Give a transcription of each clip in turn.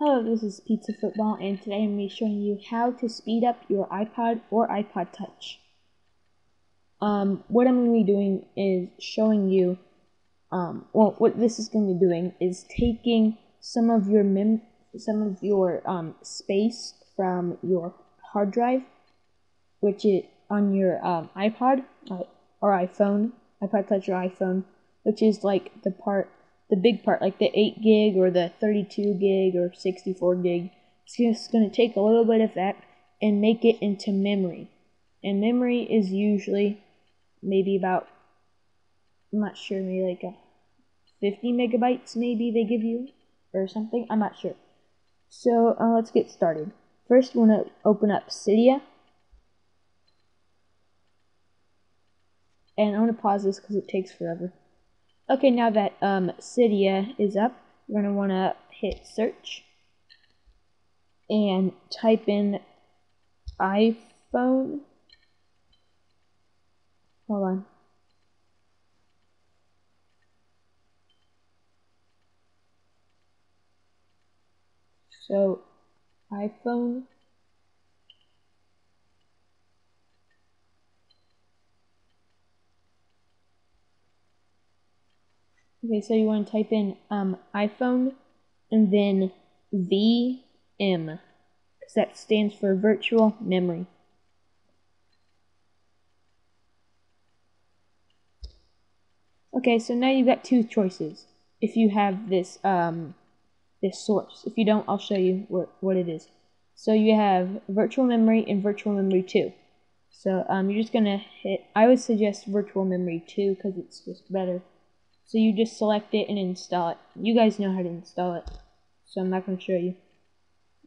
Hello, this is Pizza Football, and today I'm going to be showing you how to speed up your iPod or iPod Touch. What I'm going to be doing is showing you, what this is going to be doing is taking some of your space from your hard drive, which is on your iPod or iPhone, iPod Touch or iPhone, which is like the big part, like the 8 gig or the 32 gig or 64 gig. It's just going to take a little bit of that and make it into memory. And memory is usually maybe about, I'm not sure, maybe like 50 megabytes maybe they give you or something. I'm not sure. So let's get started. First, we're going to open up Cydia. And I'm going to pause this because it takes forever. Okay, now that Cydia is up, you're going to want to hit search and type in iPhone. Hold on. So, iPhone. Okay, so you want to type in iPhone and then vRAM, because that stands for virtual memory. Okay, so now you've got two choices. If you have this this source. If you don't, I'll show you what it is. So you have virtual memory and virtual memory 2. So you're just gonna hit. I would suggest virtual memory 2 because it's just better. So you just select it and install it. You guys know how to install it, so I'm not going to show you.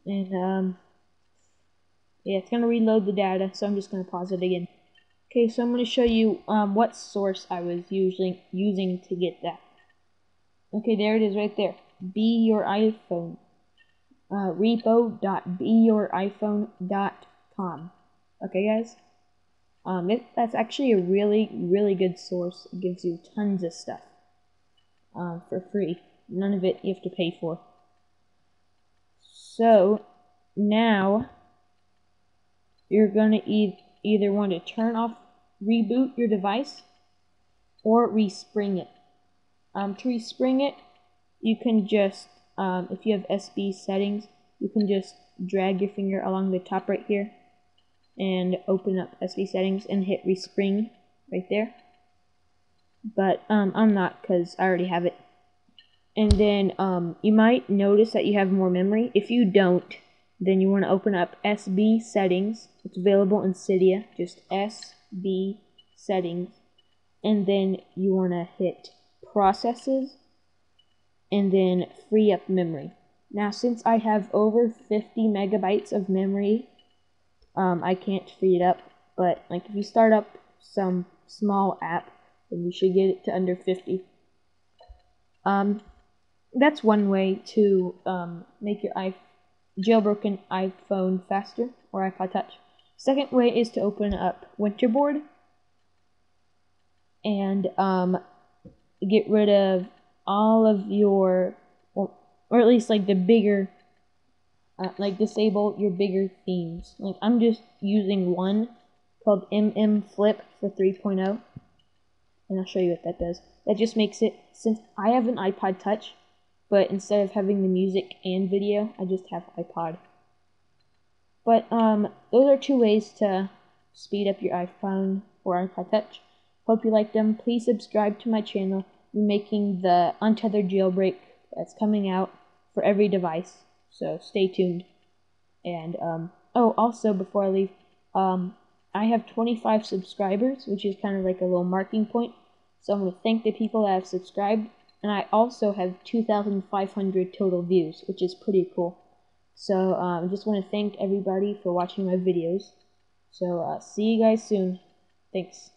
And yeah, it's going to reload the data, so I'm just going to pause it again. Okay, so I'm going to show you what source I was using to get that. Okay, there it is right there. Be Your iPhone. repo.beyouriphone.com. Okay, guys? That's actually a really good source. It gives you tons of stuff. For free. None of it you have to pay for. So now you're going to either want to reboot your device or respring it. To respring it, you can just, if you have SB settings, you can just drag your finger along the top right here and open up SB settings and hit respring right there. But I'm not, because I already have it. And then you might notice that you have more memory. If you don't, then you want to open up SB settings. It's available in Cydia, just SB settings. And then you want to hit processes and then free up memory. Now, since I have over 50 megabytes of memory, I can't free it up. But like if you start up some small app, then you should get it to under 50. That's one way to make your jailbroken iPhone faster, or iPod Touch. Second way is to open up Winterboard and get rid of all of your, or at least like the bigger, like disable your bigger themes. Like I'm just using one called Flip for 3.0, and I'll show you what that does. That just makes it, since I have an iPod Touch, but instead of having the music and video, I just have iPod. But those are two ways to speed up your iPhone or iPod Touch. Hope you liked them. Please subscribe to my channel. I'm making the untethered jailbreak that's coming out for every device, so stay tuned. And oh, also before I leave, I have 25 subscribers, which is kind of like a little marking point. So I'm going to thank the people that have subscribed. And I also have 2,500 total views, which is pretty cool. So I just want to thank everybody for watching my videos. So see you guys soon. Thanks.